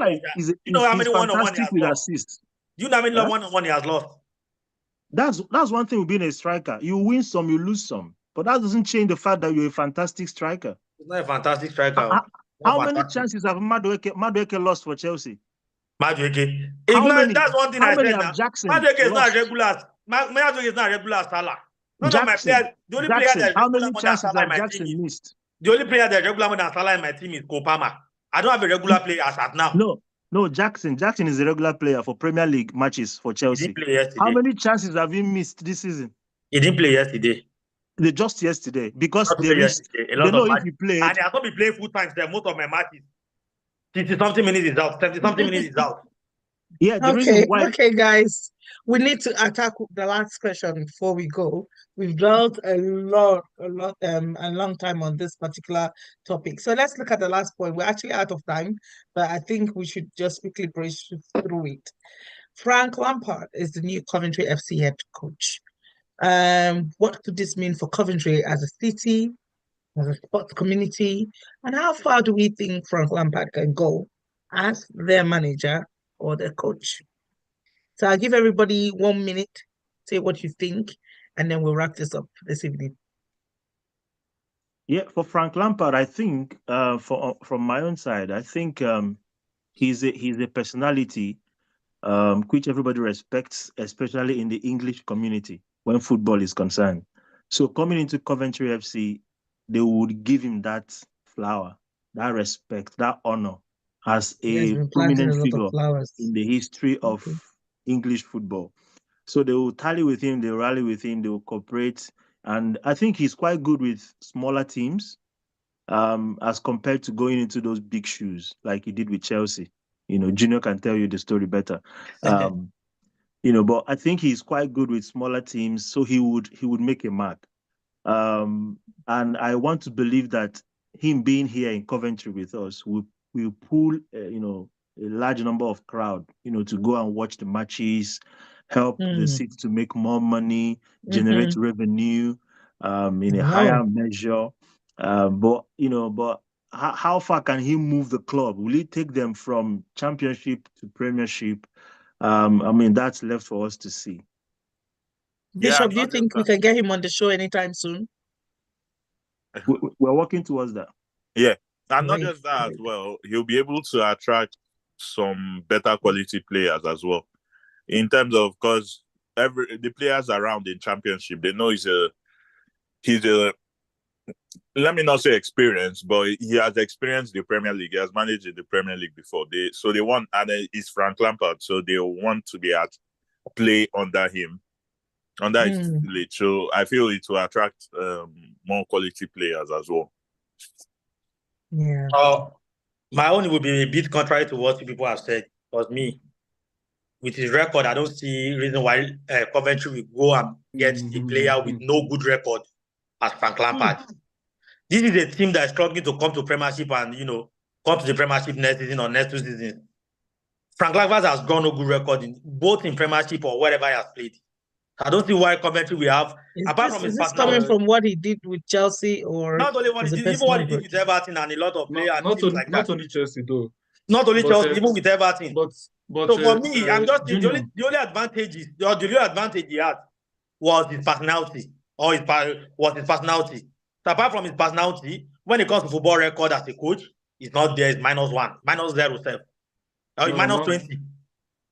many one-on-one he has lost? Assists. Do you know how many one-on-one he has lost? That's one thing with being a striker. You win some, you lose some. But that doesn't change the fact that you're a fantastic striker. He's not a fantastic striker. How many chances have Madueke lost for Chelsea? Madueke. That's one thing I said now. Madueke is not a regular. Madueke is not a regular Salah. No, my players. The only player that how many chances have Jackson missed? The only player that regular more than Salah in my team is Kopama. I don't have a regular player as at now. No, Jackson. Jackson is a regular player for Premier League matches for Chelsea. He didn't play yesterday. How many chances have you missed this season? He didn't play yesterday. Just yesterday. Because they know if he played. And he has not been playing full time there. Most of my matches. 60-something minutes is out. 70-something minutes is out. Yeah, the reason why... Okay, guys. We need to attack the last question before we go. We've dwelt a long time on this particular topic. So let's look at the last point. We're actually out of time, but I think we should just quickly breeze through it. Frank Lampard is the new Coventry FC head coach. What could this mean for Coventry as a city, as a sports community, and how far do we think Frank Lampard can go as their manager or their coach? So I'll give everybody 1 minute, say what you think, and then we'll wrap this up this evening. Yeah, for Frank Lampard, I think from my own side, I think he's a personality which everybody respects, especially in the English community when football is concerned. So coming into Coventry FC, they would give him that flower, that respect, that honor as He has a been planting a prominent lot of figure flowers. in the history of Okay. English football. So they will tally with him, they will rally with him, they will cooperate. And I think he's quite good with smaller teams as compared to going into those big shoes like he did with Chelsea. Junior can tell you the story better. Um, but I think he's quite good with smaller teams, so he would make a mark. And I want to believe that him being here in Coventry with us will pull, a large number of crowd, to go and watch the matches, help the Mm. city to make more money, generate Mm-hmm. revenue, in a No. higher measure. But how far can he move the club? Will he take them from championship to premiership? I mean, that's left for us to see. Yeah, Bishop, do you not just think we that. can get him on the show anytime soon? We're working towards that. Yeah, and not Great, just that as great. well. He'll be able to attract some better quality players as well. In terms of, because the players around in championship, they know he's a let me not say experience, but he has experienced the Premier League. He has managed in the Premier League before. They want, and it's Frank Lampard, so they want to be at play under him, under his Mm. tutelage. So I feel it will attract more quality players as well. Yeah. My own will be a bit contrary to what people have said. Because me, with his record, I don't see reason why Coventry will go and get a player with no good record as Frank Lampard. This is a team that is struggling to come to Premiership and come to the Premiership next season or next 2 seasons. Frank Lampard has got no good record both in Premiership or wherever he has played. I don't see why Coventry will have, apart from his Is this coming personality. from what he did with Chelsea, or Not only what he is it did, even what he personal did with Everton and a lot of players and teams like that. Not only Chelsea though. Not only But, Chelsea, even with Everton. But So for me, I'm just Junior, the only advantage he had was his personality, or was his personality. So apart from his personality, when it comes to football record as a coach, it's not there. It's -1, -0, or -20.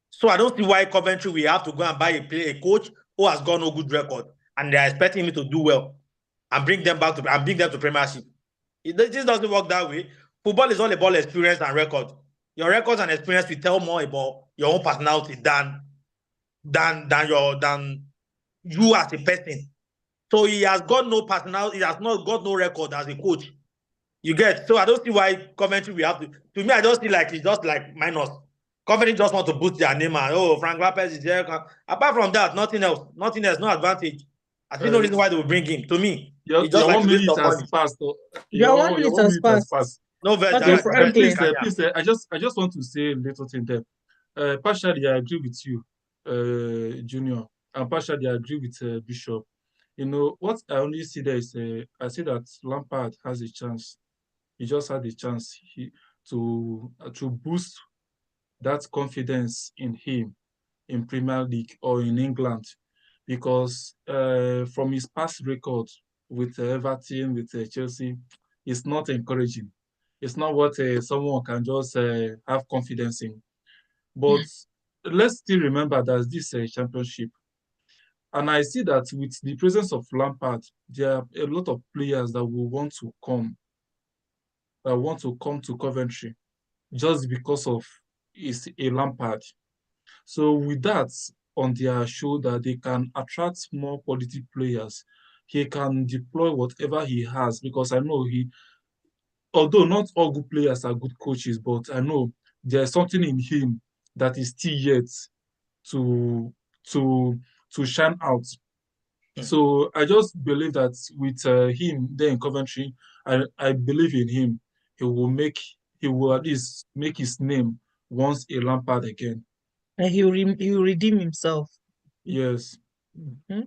So I don't see why Coventry will have to go and buy a coach who has got no good record, and they are expecting him to do well and bring them to Premiership. This doesn't work that way. Football is all about experience and record. Your records and experience will tell more about your own personality than you as a person. So he has got no personality. He has not got no record as a coach. You get? So I don't see why Coventry will have to. To me, I don't see like it's just like minus. Coventry just want to boost their name and Frank Lampard is there. Apart from that, nothing else. Nothing else. No advantage. I see no reason why they will bring him. To me, it's just like 1 a waste minute of has money. passed. Your 1 minute has passed. No verge. Okay, Franklin. Please, I just want to say a little thing there. Partially, I agree with you, Junior, and partially I agree with Bishop. What I only see there is I see that Lampard has a chance. He just had a chance to boost that confidence in him in Premier League or in England, because from his past record with Everton, with Chelsea, it's not encouraging. It's not what someone can just have confidence in. But let's still remember that this championship. And I see that with the presence of Lampard, there are a lot of players that will want to come to Coventry just because of it's a Lampard. So with that on their shoulder, they can attract more quality players. He can deploy whatever he has, because I know although not all good players are good coaches, but I know there's something in him that is still yet to to to shine out. So I just believe that with him there in Coventry, I believe in him. He will at least make his name once a Lampard again. And he will redeem himself. Yes. Mm-hmm.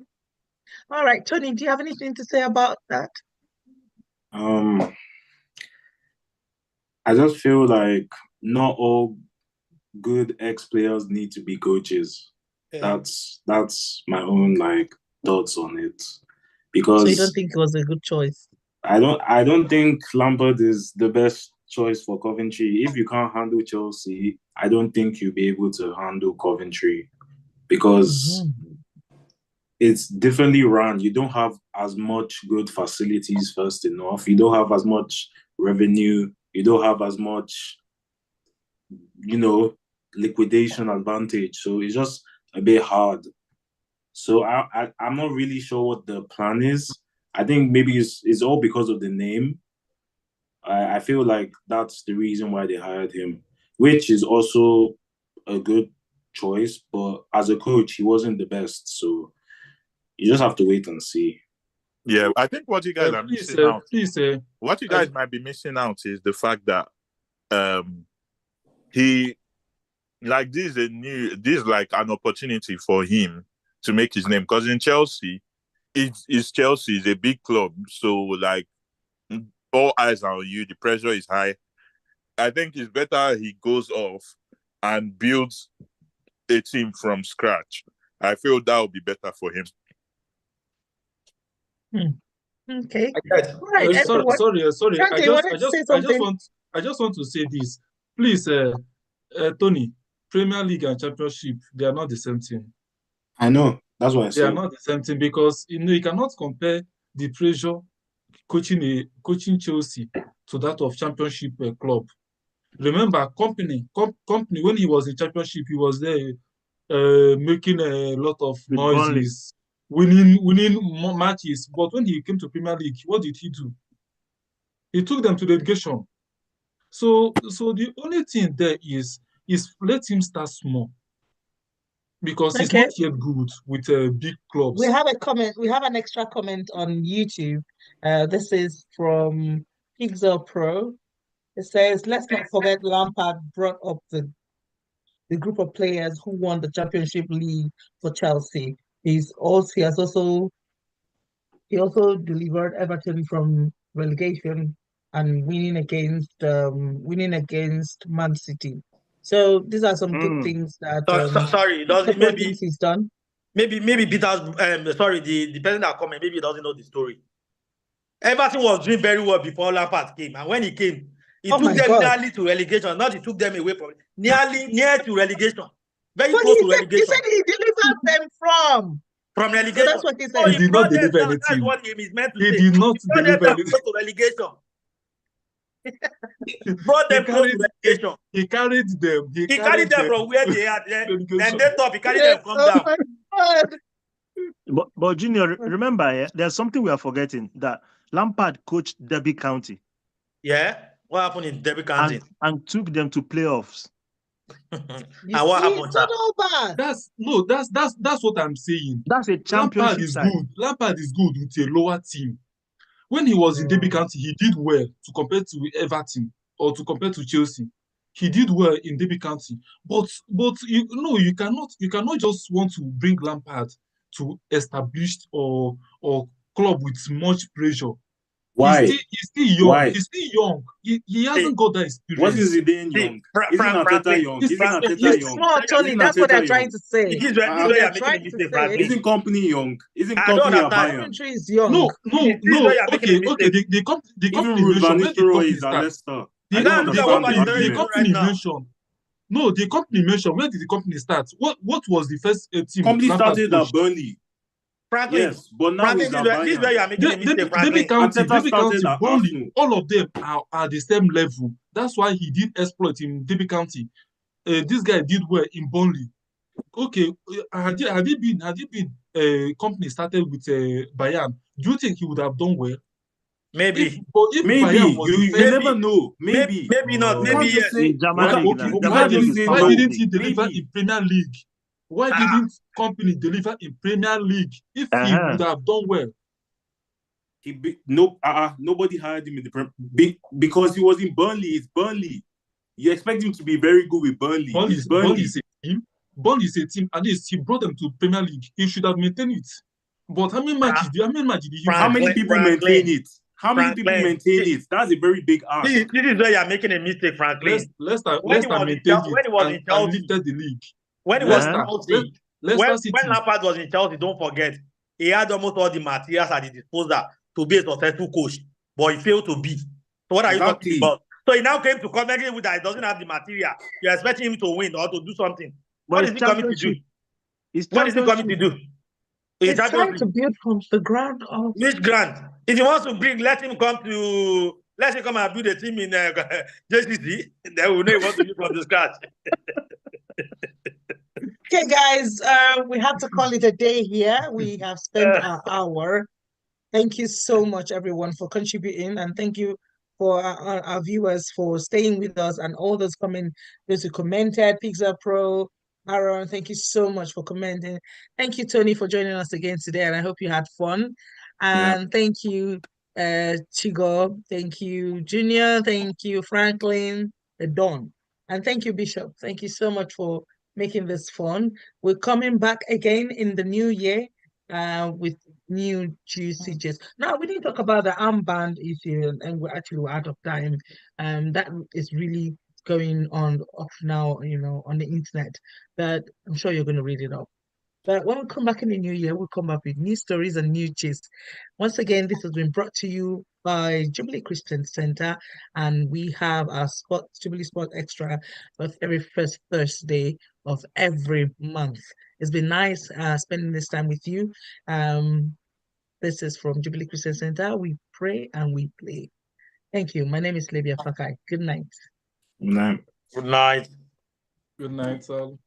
All right, Tony, do you have anything to say about that? I just feel like not all good ex-players need to be coaches. Yeah. That's my own thoughts on it. So you don't Because think it was a good choice? I don't think Lampard is the best choice for Coventry. If you can't handle Chelsea, I don't think you'll be able to handle Coventry because it's differently run. You don't have as much good facilities first enough. You don't have as much revenue. You don't have as much, liquidation advantage. So it's just a bit hard. So I'm not really sure what the plan is. I think maybe it's all because of the name. I feel like that's the reason why they hired him, which is also a good choice. But as a coach, he wasn't the best. So you just have to wait and see. Yeah, I think what you guys are missing out. What you guys might be missing out is the fact that he like this is like an opportunity for him to make his name, because in Chelsea, Chelsea is a big club, so like all eyes are on you. The pressure is high. I think it's better he goes off and builds a team from scratch. I feel that would be better for him. Okay. Right, sorry. I just want to say this. Please, Tony, Premier League and Championship, they are not the same thing. I know. That's what I said. They are not the same thing because you cannot compare the pressure coaching Chelsea to that of Championship club. Remember, company when he was in Championship, he was there making a lot of noises, winning matches. But when he came to Premier League, what did he do? He took them to relegation. So the only thing there is let him start small, because he's not yet good with big clubs. We have a comment. We have an extra comment on YouTube. This is from Pixel Pro. It says, "Let's not forget Lampard brought up the group of players who won the Championship League for Chelsea. He also delivered Everton from relegation and winning against Man City. So these are some good things that sorry, maybe he's done. Maybe Peter's the person that comment, maybe he doesn't know the story. Everton was doing very well before Lampard came, and when he came, he took them nearly to relegation. Not he took them away from near to relegation. Very close to relegation. He said he delivered them from relegation. So that's what he said. He did not deliver anything. That's what he is meant to say. He did not deliver anything. Close to relegation. He brought them close to relegation. He carried them. He carried them from where they are. Then they thought he carried them from down. But Junior, remember, there's something we are forgetting, that Lampard coached Derby County. Yeah? What happened in Derby County? And took them to playoffs. And what happened? That's what I'm saying. That's a championship side. Lampard is good with a lower team. When he was in Derby County, he did well to compare to Everton or to compare to Chelsea. He did well in Derby County. But you cannot just want to bring Lampard to established or club with much pressure. Why? He's still young. Why? He's still young. He hasn't got that experience. What is he doing young? Isn't Arteta young? Isn't Arteta young? No, Tony, that's what they're trying to say. Isn't company young? Isn't company a buyer? Country is young. No. Okay. The company mentioned. No, the company mentioned. Where did the company start? What was the first team? Company started at Burnley. Franklin, yes, but now this is where you are making a mistake, Derby County, Burnley, all of them are the same level. That's why he did exploit in Derby County. This guy did well in Burnley. Okay, had he been a company started with Bayern, do you think he would have done well? Maybe. You never know. Maybe not. Maybe yes. Why didn't he deliver in Premier League? Why didn't company deliver in Premier League if he would have done well? Nobody hired him in the Premier because he was in Burnley. It's Burnley. You expect him to be very good with Burnley. Burnley is a team. Burnley is a team. At least he brought them to Premier League. He should have maintained it. But how many matches did he have? How many people maintain it? How many people maintain it? That's a very big ask. This is where you are making a mistake, Franklin. Leicester maintained it. When he was in Chelsea, lifted the league. When he was in Chelsea, when Lampard was in Chelsea, don't forget, he had almost all the materials at his disposal to be a successful coach. but he failed to be. So what are you talking Exactly. about? So he now came to commentary with that he doesn't have the material. You're expecting him to win or to do something. What is he coming to do? What is he coming to do? He's trying to build from the ground up. Which grant? If he wants to bring, let him come and build a team in JCC. Then we'll know he wants to use from the scratch. Okay, guys, we have to call it a day here. We have spent our hour. Thank you so much, everyone, for contributing, and thank you for our viewers for staying with us and all those who commented. Pizza Pro, Aaron, thank you so much for commenting. Thank you, Tony, for joining us again today, and I hope you had fun. And thank you, Chigo. Thank you, Junior. Thank you, Franklin, Don, and thank you, Bishop. Thank you so much for making this fun. We're coming back again in the new year with new juicy gist. Now we didn't talk about the armband issue, and we're out of time. That is really going on off now, on the internet. But I'm sure you're going to read it up. But when we come back in the new year, we'll come up with new stories and new gist. Once again, this has been brought to you by Jubilee Christian Center, and we have our Jubilee Sport Extra of every first Thursday of every month. It's been nice spending this time with you. This is from Jubilee Christian Center. We pray and we play. Thank you. My name is Libya Fakai. Good night. Good night. Good night. Good night, Sal.